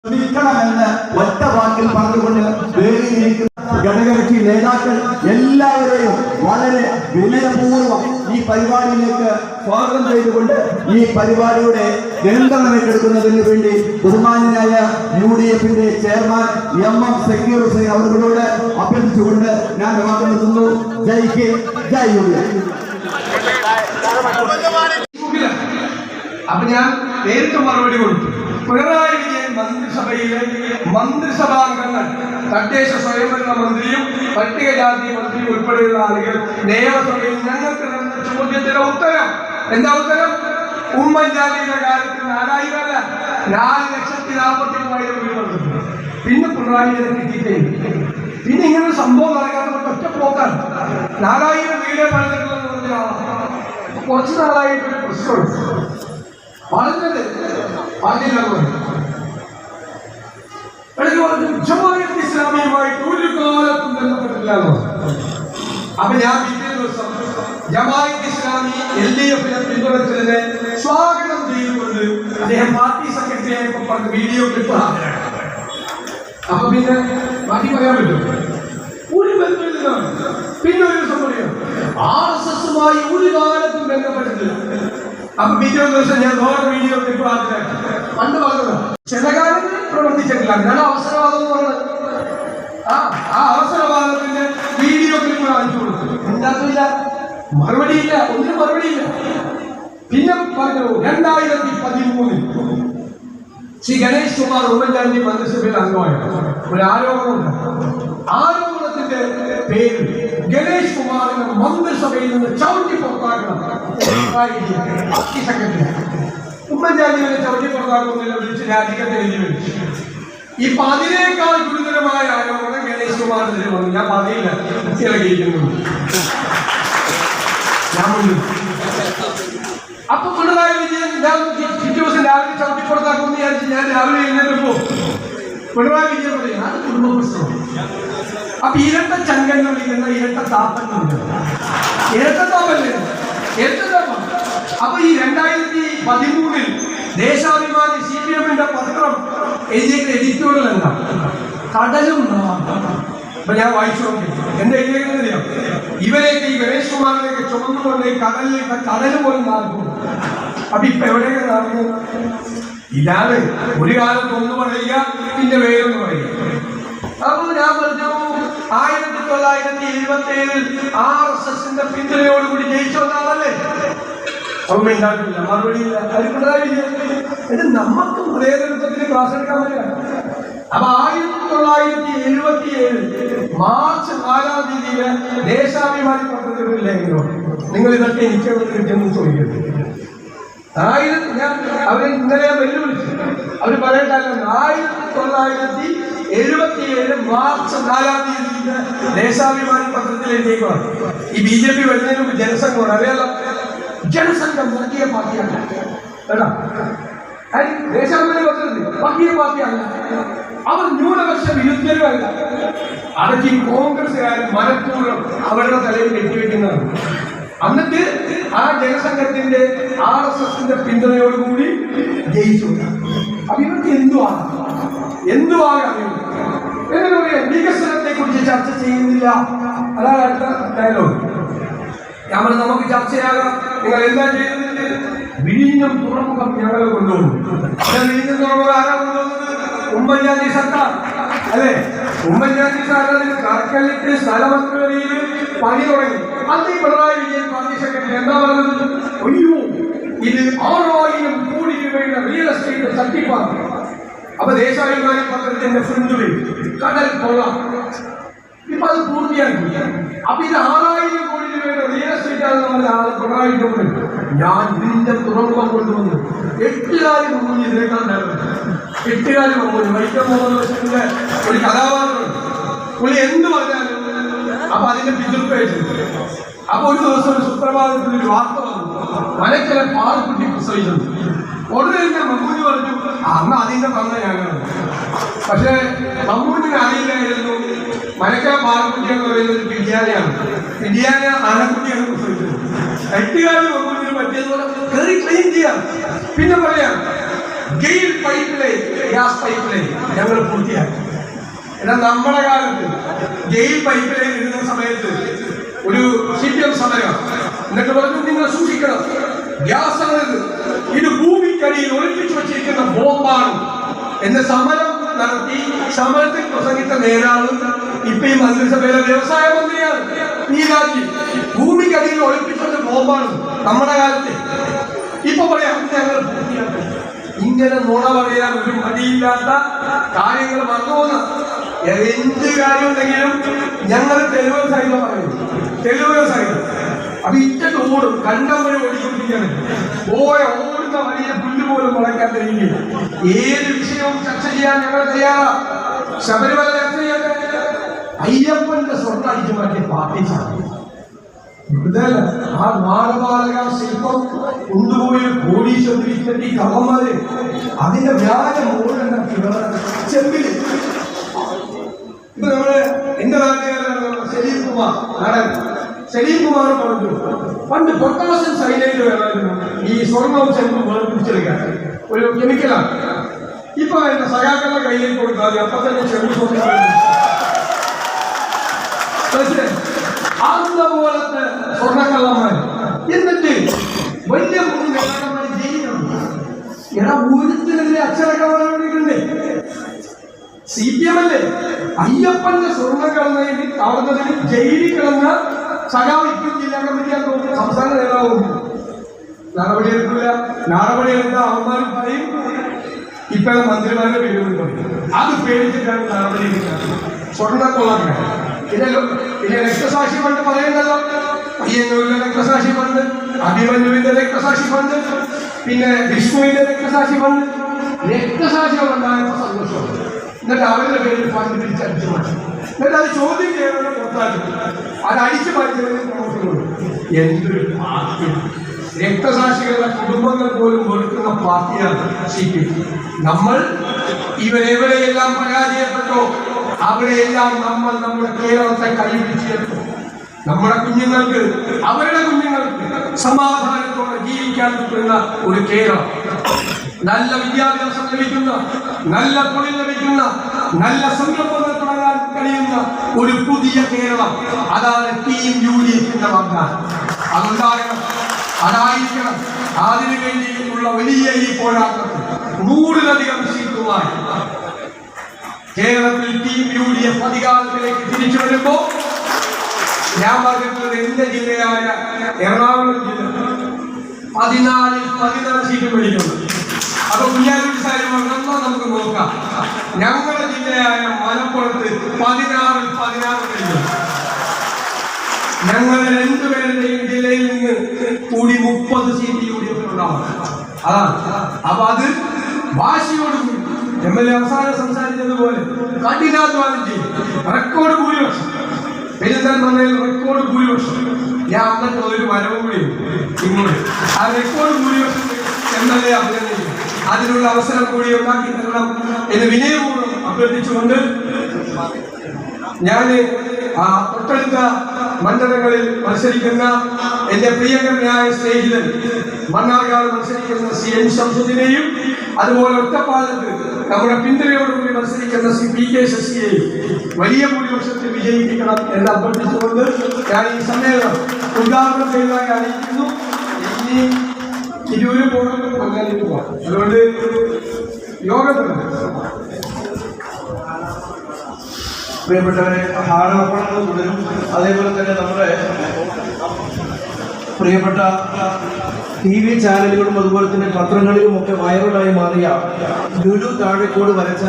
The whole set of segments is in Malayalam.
ശ്രമിക്കണമെന്ന് ഒറ്റ വാക്കിൽ പറഞ്ഞുകൊണ്ട് വേദിയിലിരിക്കുന്ന ഘടകകക്ഷി നേതാക്കൾ എല്ലാവരെയും വളരെ വിനയപൂർവ്വം ഈ പരിപാടിയിലേക്ക് സ്വാഗതം ചെയ്തുകൊണ്ട് ഈ പരിപാടിയുടെ നിയന്ത്രണം ഏറ്റെടുക്കുന്നതിന് വേണ്ടി ബഹുമാന്യനായ UDF-ന്റെ ചെയർമാൻ MM സക്കീർ ഹുസൈൻ അവരോട് അഭ്യർത്ഥിച്ചുകൊണ്ട് ഞാൻ വാക്ക് നിർത്തുന്നു. ജയ് കെ ജയ് UDF. അപ്പൊ ഞാൻ നേരിട്ട് മറുപടി കൊടുത്തു. പിണറായി വിജയൻ മന്ത്രിസഭയിലെ മന്ത്രിസഭാംഗങ്ങൾ തദ്ദേശ സ്വയംഭരണ മന്ത്രിയും പട്ടികജാതി മന്ത്രിയും ഉൾപ്പെടെയുള്ള ആളുകൾ നിയമസഭയിൽ ഞങ്ങൾക്ക് തന്ന ചോദ്യത്തിന്റെ ഉത്തരം എന്താ ഉത്തരം? ഉമ്മൻചാണ്ടിയുടെ കാര്യത്തിൽ 4000 അല്ല 4,43,000 വീട് വന്നിട്ടുണ്ട്. പിന്നെ പിണറായി വിജയൻ കിട്ടിയിട്ടേ പിന്നെ ഇങ്ങനെ സംഭവം നടക്കാത്ത ഒറ്റ പോക്കാണ്. 4000 വീട് പണിതിട്ടുള്ളതെന്ന് പറഞ്ഞാൽ കുറച്ച് നാളായിട്ടൊരു പ്രശ്നമുണ്ട്. പറഞ്ഞത് ജമാഅത്ത് ഇസ്ലാമിയുമായിട്ട് ഒരു കാലത്തും ബന്ധപ്പെട്ടില്ല. അപ്പൊ ഞാൻ പിറ്റേ ദിവസം ജമാഅത്ത് ഇസ്ലാമി LDF-നെ പിന്തുണച്ചതിനെ സ്വാഗതം ചെയ്തുകൊണ്ട് അദ്ദേഹം പാർട്ടി സെക്രട്ടറിയായപ്പോ പറഞ്ഞ വീഡിയോ ക്ലിപ്പ്. അപ്പൊ പിന്നെ ബാക്കി പറയാൻ പറ്റും? ഒരു ബന്ധമില്ല. പിന്നെ ഒരു ദിവസം പറയാം RSS-മായി ഒരു കാലത്തും ബന്ധപ്പെട്ടിട്ടില്ല. അപ്പൊ പിറ്റേ ദിവസം ഞാൻ വേറെ വീഡിയോ ക്ലിപ്പ് പണ്ട് പറഞ്ഞത് ചില കാര്യത്തിൽ പ്രവർത്തിച്ചിട്ടില്ല. ഞാൻ അവസരവാദം എന്ന് പറഞ്ഞത് ആ അവസരവാദത്തിന്റെ വീഡിയോ ക്ലിപ്പ് കാണിച്ചു കൊടുത്തു. എന്താക്കില്ല, മറുപടിയില്ല, ഒന്നിനും മറുപടിയില്ല. പിന്നെ പറഞ്ഞു 2013 ശ്രീ ഗണേഷ് കുമാർ ഉമ്മൻചാണ്ടി മന്ത്രിസഭയിൽ അംഗമായിട്ട് ഒരു ആരോപണമുണ്ട്. ആരോപണത്തിന്റെ പേര് ഗണേഷ് കുമാറിനെ മന്ത്രിസഭയിൽ നിന്ന് ചവിട്ടി പുറത്താക്കണം. ഉമ്മൻചാണ്ടിയെ ചവിട്ടി പുറത്താക്കുന്നില്ല, വിളിച്ച് രാജിക്കത്ത് എഴുതി വെച്ചു. ഇപ്പൊ അതിനേക്കാൾ ഗുരുതരമായ ആരോപണം ഗണേഷ് കുമാറിനെതിരെ വന്നു. ഞാൻ പറയില്ല, ഇറങ്ങിയിരിക്കുന്നു. ഞാൻ മുന്നിൽ അപ്പൊ പിണറായി വിജയൻ പിറ്റേ ദിവസം രാവിലെ ചവിട്ടി പുറത്താക്കുമെന്ന് വിചാരിച്ച് ഞാൻ രാവിലെ എഴുന്നേറ്റപ്പോ പിണറായി വിജയൻ പറയും അത് കുടുംബ പ്രശ്നമാണ്. അപ്പൊ ഇരട്ട ചങ്കങ്ങൾ വിളിക്കുന്ന ഇരട്ട താപ്പങ്ങളുണ്ട്. ഇരട്ട താപ്പല്ലേ? ഇരട്ട താപ്പം. അപ്പൊ ഈ 2013 ദേശാഭിമാനി CPM-ന്റെ പത്രം എഴുതിയ എഡിറ്റോറിയൽ എന്താ? കടലും. അപ്പൊ ഞാൻ വായിച്ചു നോക്കി. എന്താ എഴുതിയിരിക്കുന്നറിയാം? ഇവരെയൊക്കെ ഈ ഗണേഷ് കുമാറിനെയൊക്കെ ചുമന്നുകൊണ്ട് കടൽ പോലും നടക്കും. അപ്പൊ ഇപ്പൊ എവിടെയൊക്കെ നടന്നു? ഇതാണ് ഒരു കാലത്ത് ഒന്ന് പറയുക, പിന്നെ വേറൊന്ന് പറയുക. അപ്പൊ ഞാൻ പറഞ്ഞു 1977 RSS-ന്റെ പിന്തുണയോടുകൂടി ജയിച്ചു വന്നാണല്ലേ. അമ്മ ഉണ്ടാക്കില്ല, മറുപടിയില്ല. അത് പിണറായി വിജയൻ. ഇത് നമുക്ക് മതേതരത്വത്തിന് ക്ലാസ് എടുക്കാൻ പറ്റില്ല. അപ്പൊ 1977 മാർച്ച് 4-ാം തീയതിയിലെ ദേശാഭിമാനി പത്രത്തിലില്ലെങ്കിലോ നിങ്ങൾ ഇതൊക്കെ എനിക്ക് കിട്ടിയെന്ന് ചോദിക്കരുത്. അവര് ഇന്നലെ വെല്ലുവിളിച്ചു. അവര് പറയട്ടല്ല, 1977 മാർച്ച് 4-ാം തീയതിയിലെ ദേശാഭിമാനി പത്രത്തിൽ എഴുതിയേക്കാണ്. ഈ BJP വരുന്നതിന് മുമ്പ് ജനസംഘമാണ്. അറിയാലോ, ജനസംഘം വർഗീയ പാർട്ടിയാണ് കേട്ടോ. ദേശാഭിമാനി പത്രത്തിൽ വർഗീയ പാർട്ടിയാണ്. അവർ ന്യൂനപക്ഷ വിരുദ്ധരുമല്ല. അതൊക്കെ ഈ കോൺഗ്രസ്സുകാരൻ മനഃപൂർവ്വം അവരുടെ തലയിൽ കെട്ടിവെക്കുന്നതാണ്. എന്നിട്ട് ആ ജനസംഘത്തിന്റെ RSS-ന്റെ പിന്തുണയോടുകൂടി ജയിച്ചു. അപ്പൊ ഇവർക്ക് എന്തുവാകാം? എങ്ങനെ പറയാം? വികസനത്തെ കുറിച്ച് ചർച്ച ചെയ്യുന്നില്ല. അതാണ് അടുത്ത ഡയലോഗ്. ഞാൻ പറഞ്ഞു നമുക്ക് ചർച്ചയാകാം. നിങ്ങൾ എന്താ ചെയ്യുന്നത്? വിഴിഞ്ഞം തുറമുഖം ഞങ്ങൾ കൊണ്ടുപോകും. വിഴിഞ്ഞം തുറമുഖം ആരാ കൊണ്ടുപോകുന്നത്? ഉമ്മൻചാണ്ടി സർക്കാർ അല്ലെ? ഉമ്മൻചാണ്ടി സർക്കാർ കർക്കലിട്ട് സ്ഥലമന്ത്രിയിൽ പണി തുടങ്ങി. അന്ന് ഈ പിണറായി വിജയൻ പാർട്ടി സെക്രട്ടറി എന്താ പറയുന്നത്? അയ്യോ, ഇത് 6000 കോടി രൂപയുടെ റിയൽ എസ്റ്റേറ്റ് തട്ടിപ്പാണ്. അപ്പൊ ദേശാഭിമാനി പത്രത്തിന്റെ ഫ്രണ്ടിൽ കടൽ കൊള്ളാം. ഇപ്പൊ അത് പൂർത്തിയാക്കി. അപ്പൊ ഇത് 6000 കോടി രൂപയുടെ റിയൽ എസ്റ്റേറ്റ് ആണെന്ന് പറഞ്ഞ ആള് പിണറായി വിജയൻ ഞാൻ ഇതിന്റെ തുറമുഖം കൊണ്ടുവന്നു. 8 കാലം മുമ്പ് ഇതിനേക്കാൾ 8 കാലം മുമ്പ് വൈക്കം മുഹമ്മദ് ബഷീറിന്റെ ഒരു കഥാപാത്രമുണ്ട്. പുള്ളി എന്ത് പറഞ്ഞാലും അപ്പൊ അതിന്റെ പിതൃപ്പേജ്. അപ്പൊ ഒരു ദിവസം ഒരു സുപ്രഭാതത്തിൽ ഒരു വാർത്ത വന്നു, മനക്കലെ പാൽക്കുട്ടി പ്രസവിച്ചു. ഉടനെ തന്നെ മമ്മൂഞ്ഞ് പറഞ്ഞു അന്ന് അതിന്റെ തന്ന ഞാനാണ്. പക്ഷെ മമ്മൂഞ്ഞിന് അറിയില്ലായിരുന്നു മനക്കല പാൽക്കുട്ടി എന്ന് പറയുന്നത് ബിരിയാണിയാണ്. ബിരിയാണി ആനക്കുട്ടിയാണ് പ്രസവിച്ചത്. 8 കാലം മമ്മൂഞ്ഞിന് പറ്റിയതുപോലെ കയറി ക്ലെയിം ചെയ്യാം. പിന്നെ പറയാം GAIL pipeline, gas pipeline ഞങ്ങൾ പൂർത്തിയാക്കി. എന്നാൽ നമ്മുടെ കാലത്ത് ഗെയിൽ പൈപ്പ് ലൈൻ ഇടുന്ന സമയത്ത് ഒരു CPM സമരം എന്നിട്ട് പറഞ്ഞു, നിങ്ങൾ സൂക്ഷിക്കണം, ഗ്യാസ് ആണിത്, ഇത് ഭൂമിക്കടിയിൽ ഒളിപ്പിച്ചു വച്ചിരിക്കുന്ന ബോംബാണ് എന്ന് സമരം നടത്തി. സമരത്തിൽ പ്രസംഗിച്ച നേതാവും ഇപ്പൊ ഈ മന്ത്രിസഭയിലെ വ്യവസായ മന്ത്രിയാണ് നീരാജി. ഭൂമിക്കടിയിൽ ഒളിപ്പിച്ചത് ബോംബാണ് നമ്മുടെ കാലത്ത്. ഇപ്പൊ പറയാം ഞങ്ങൾ പൂർത്തിയാക്കി. ഇങ്ങനെ നുണ പറയാൻ ഒരു മടിയില്ലാത്ത കാര്യങ്ങൾ വന്നുവന്ന് എന്ത് കാര്യമുണ്ടെങ്കിലും ഞങ്ങൾ തെരുവ് സൈന്യം പറയുന്നു, തെരുവ് സൈന്യം. അപ്പൊ ഇറ്റത്ത് ഓടും, കണ്ടം വരെ ഓടിക്കൊണ്ടിരിക്കുകയാണ്. ഓടുന്ന വലിയ പുല്ല് പോലും മുളയ്ക്കാൻ കഴിയില്ല. ഏത് വിഷയവും ചർച്ച ചെയ്യാൻ ഞങ്ങൾ തയ്യാറാ. ശബരിമല ചർച്ച ചെയ്യട്ടെ, അയ്യപ്പന്റെ സ്വർണ്ണം അടിച്ചു മാറ്റിയ പാർട്ടി സാധനം ആ മാനവാലക ശില്പം കൊണ്ടുപോയി കോടീശ്വരി കവന്മാര് അതിന്റെ വ്യാജ മോഡൽ ചെമ്പില്. ഇപ്പൊ നമ്മള് എന്റെ നാട്ടുകാരാണ് സലീം കുമാർ, നടൻ സലീം കുമാർ പറഞ്ഞു, പണ്ട് പൊട്ടാസ്യം സൈലൈറ്റ് വേണമായിരുന്നു ഈ സ്വർണ്ണവും ചെമ്പും വേർതിരിച്ചെടുക്കാൻ, ഒരു കെമിക്കലാണ്. ഇപ്പൊ എന്റെ സഖാക്കളുടെ കയ്യിലേക്ക് കൊടുത്താൽ മതി, അപ്പൊ തന്നെ ചെമ്പ് പോലത്തെ സ്വർണ്ണക്കള്ളന്മാർ. എന്നിട്ട് വലിയ നേതാക്കന്മാർ ജയിലുണ്ട്. എടാ ഊരത്തിനെതിരെ അച്ചടക്കം വേണ്ടിയിട്ടുണ്ട്. CPM അല്ലേ അയ്യപ്പന്റെ സ്വർണ്ണക്കള്ളതിന് കാണുന്നതിന് ജയിലിൽ കിടന്ന സഖാവ് ഇപ്പം ജില്ലാ കമ്മിറ്റിയാന്ന് തോന്നുന്നു, സംസ്ഥാന നേതാവും നടപടിയെടുക്കില്ല. നടപടിയെടുത്ത അവന്മാരും പറയും ഇപ്പോഴും മന്ത്രിമാരുടെ പേരുകൾ പറയും. അത് പേടിച്ചിട്ടാണ് നടപടിയെടുക്കുന്നത്. സ്വർണ്ണക്കൊള്ളാൻ പിന്നെ രക്തസാക്ഷി ഫണ്ട് പറയുന്നല്ലോ, പയ്യന്നൂരിലെ രക്തസാക്ഷി ഫണ്ട്, അഭിമന്യുവിന്റെ രക്തസാക്ഷി ഫണ്ട്, പിന്നെ വിഷ്ണുവിന്റെ രക്തസാക്ഷി ഫണ്ട്. രക്തസാക്ഷികൾ ഉണ്ടായപ്പോൾ സന്തോഷമാണ്. എന്നിട്ട് അവരുടെ പേരിൽ ഫണ്ട് തിരിച്ചടിച്ചു മാറ്റി. എന്നിട്ട് അത് ചോദ്യം ചെയ്യുന്നത് പുറത്താക്കി, അത് അടിച്ചു മാറ്റിയതിന് പ്രവർത്തനമുള്ളൂ. എന്തൊരു പാർട്ടി! രക്തസാക്ഷികളുടെ കുടുംബങ്ങൾ പോലും വെറുക്കുന്ന പാർട്ടിയാണ് CPM. നമ്മൾ ഇവരെവിടെയെല്ലാം പരാജയപ്പെട്ടോ അവിടെയെല്ലാം നമ്മൾ നമ്മുടെ കേരളത്തെ കൈപിടിച്ചെടുത്തു. നമ്മുടെ കുഞ്ഞുങ്ങൾക്ക്, അവരുടെ കുഞ്ഞുങ്ങൾക്ക് സമാധാനത്തോടെ ജീവിക്കാൻ പറ്റുന്ന ഒരു കേരളം, നല്ല വിദ്യാഭ്യാസം ലഭിക്കുന്ന, നല്ല തൊഴിൽ ലഭിക്കുന്ന, നല്ല സംരംഭങ്ങൾ തുടങ്ങാൻ കഴിയുന്ന ഒരു പുതിയ കേരളം, അതാണ് ടീം UDFന്റെ വാഗ്ദാനം. അതുണ്ടാകണം, അതായിരിക്കണം. അതിനു വേണ്ടിയിട്ടുള്ള വലിയ ഈ പോരാട്ടത്തിൽ 100-ലധികം സീറ്റുമായി കേരളത്തിൽ ടീം UDF അധികാരത്തിലേക്ക് തിരിച്ചു വരുമ്പോൾ ഞാൻ പറഞ്ഞിട്ടുള്ളത് എന്റെ ജില്ലയായ എറണാകുളം ജില്ല 14 സീറ്റ് മേടിക്കുന്നു. അപ്പൊ കുഞ്ഞാലി സാരി പറഞ്ഞോ നമുക്ക് നോക്കാം. ഞങ്ങളുടെ ജില്ലയായ മലപ്പുറത്ത് 16 മേടിക്കുന്നു. ഞങ്ങളുടെ രണ്ടുപേരുടെയും ജില്ലയിൽ നിന്ന് കൂടി 30 സീറ്റ് UDF ഉണ്ടാവും. അതാണ്. അപ്പൊ അത് വാശിയോടുകൂടി MLA അവസാനം സംസാരിച്ചതുപോലെ കഠിനാധ്വാനം ചെയ്യും. റെക്കോർഡ് ഭൂരിപക്ഷം പെരുന്തൽമണ്ണയിൽ റെക്കോർഡ് ഭൂരിപക്ഷം. ഞാൻ അന്നത്തെ ഒരു വരവും കൂടി ഇങ്ങോട്ട് ആ റെക്കോർഡ് ഭൂരിപക്ഷം MLA അഭിനന്ദിക്കും. അതിനുള്ള അവസരം കൂടി ഉണ്ടാക്കി തരണം എന്ന് വിനയപൂർവ്വം അഭ്യർത്ഥിച്ചുകൊണ്ട് ഞാൻ തൊട്ടടുത്ത മണ്ഡലങ്ങളിൽ മത്സരിക്കുന്ന എന്റെ പ്രിയങ്കരനായ സ്നേഹിതൻ മണ്ണാർക്കാട് മത്സരിക്കുന്ന CN ശംസുദ്ദീനെയും അതുപോലെ ഒറ്റപ്പാലത്ത് നമ്മുടെ പിന്തുണയോടുകൂടി മത്സരിക്കുന്ന PK ശശിയെയും വലിയ ഭൂരിപക്ഷത്തിൽ വിജയിപ്പിക്കണം എന്ന് അഭ്യർത്ഥിച്ചുകൊണ്ട് ഞാൻ ഈ സമ്മേളനം ഉദ്ഘാടനം ചെയ്തതായി അറിയിക്കുന്നു. ഇനി ഇരുവര് പോകണം, അങ്ങനെ പോകാം. അതുകൊണ്ട് യോഗത്തിൽ പ്രിയപ്പെട്ടവരെ, ഹാരാർപ്പണങ്ങൾ തുടരും. അതേപോലെ തന്നെ നമ്മുടെ പ്രിയപ്പെട്ട TV ചാനലുകളും അതുപോലെ തന്നെ പത്രങ്ങളിലുമൊക്കെ വൈറലായി മാറിയ ലുലു താഴേക്കോട് വരച്ച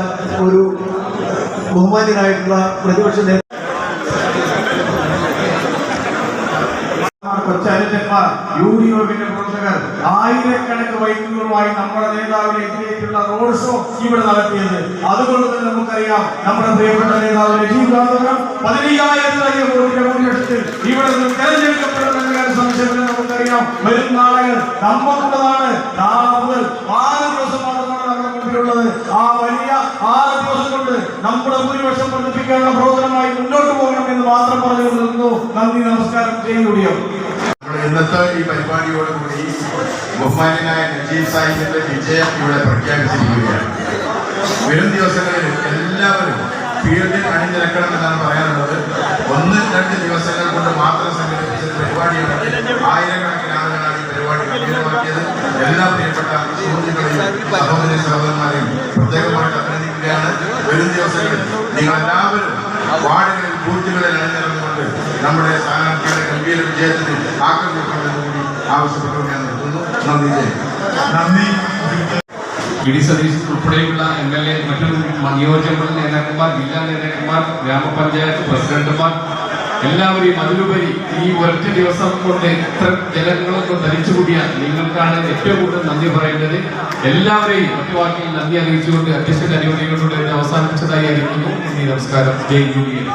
ഒരു ബഹുമാന്യനായിട്ടുള്ള പ്രതിപക്ഷ നേതാവ് കൊച്ചനുജന്മാർ, UDFന്റെ പ്രവർത്തകർ ആയിരക്കണക്ക് ബൈക്കുകളുമായി നമ്മുടെ നേതാവിനെ എതിരേറ്റുള്ള റോഡ് ഷോ ഇവിടെ നടത്തിയത്. അതുകൊണ്ട് തന്നെ നമുക്കറിയാം നമ്മുടെ പ്രിയപ്പെട്ട നേതാവ് രജീവ് ഗാന്ധി 15,000 വോട്ടിന്റെ ഭൂരിപക്ഷത്തിൽ ഇവിടെ നിന്ന് തെരഞ്ഞെടുക്കപ്പെടുന്ന കാര്യം സംശയമില്ല. നമുക്കറിയാം വരും നാളുകൾ നമുക്കുള്ളതാണ്. നാളെ മുതൽ 6 ദിവസമാണ് നമ്മുടെ മുമ്പിലുള്ളത്. ആ വലിയ 6 ദിവസം കൊണ്ട് നമ്മുടെ ഭൂരിപക്ഷം വർദ്ധിപ്പിക്കാനുള്ള പ്രവർത്തനമായി മുന്നോട്ട് പോകണം എന്ന് മാത്രം പറഞ്ഞു നിർത്തുന്നു. നന്ദി, നമസ്കാരം. ചെയ്യുകയോ ഇന്നത്തെ ഈ പരിപാടിയോടുകൂടി ബഹുമാന്യനായ നജീബ് സാഹിബിന്റെ വിജയം ഇവിടെ പ്രഖ്യാപിച്ചിരിക്കുകയാണ്. വരും ദിവസങ്ങളിൽ എല്ലാവരും ഫീൽഡിൽ അണിനിരക്കണമെന്നാണ് പറയാനുള്ളത്. 1-2 ദിവസങ്ങൾ കൊണ്ട് മാത്രം സംഘടിപ്പിച്ച പരിപാടിയാണ്. ആയിരക്കണക്കിന് ആളുകളാണ് ഈ പരിപാടി ഗംഭീരമാക്കിയത്. എല്ലാ പ്രിയപ്പെട്ട സുഹൃത്തുക്കളെയും സഹോദരി സഹോദരന്മാരെയും പ്രത്യേകമായിട്ട് അഭിനന്ദിക്കുകയാണ്. വരും ദിവസങ്ങളിൽ നിങ്ങളെല്ലാവരും വാർഡുകളിൽ ബൂത്തുകളിൽ അണിനിരന്നുകൊണ്ട് നമ്മുടെ സ്ഥാനാർത്ഥിയുടെ ഗംഭീര വിജയത്തിന് ആക്കം കൂട്ടണമെന്ന് കൂടി ആവശ്യപ്പെട്ടുകൊണ്ട് ഞാൻ നിർത്തുന്നു. നന്ദി. ഇടി സതീശൻ ഉൾപ്പെടെയുള്ള MLA, മറ്റു നിയോജകമണ്ഡല നേതാക്കന്മാർ, ജില്ലാ നേതാക്കന്മാർ, ഗ്രാമപഞ്ചായത്ത് പ്രസിഡന്റുമാർ എല്ലാവരെയും, അതിലുപരി ഈ ഒരൊറ്റ ദിവസം കൊണ്ട് എത്ര ജനങ്ങളൊക്കെ ധരിച്ചുകൂടിയ നിങ്ങൾക്കാണ് ഏറ്റവും കൂടുതൽ നന്ദി പറയേണ്ടത്. എല്ലാവരെയും ഒറ്റ വാക്കിൽ നന്ദി അറിയിച്ചുകൊണ്ട് അധ്യക്ഷന്റെ അനുമതികളോട് അവസാനിപ്പിച്ചതായി അറിയിക്കുന്നു. നന്ദി, നമസ്കാരം. ജയ് ജൂലിയൻ.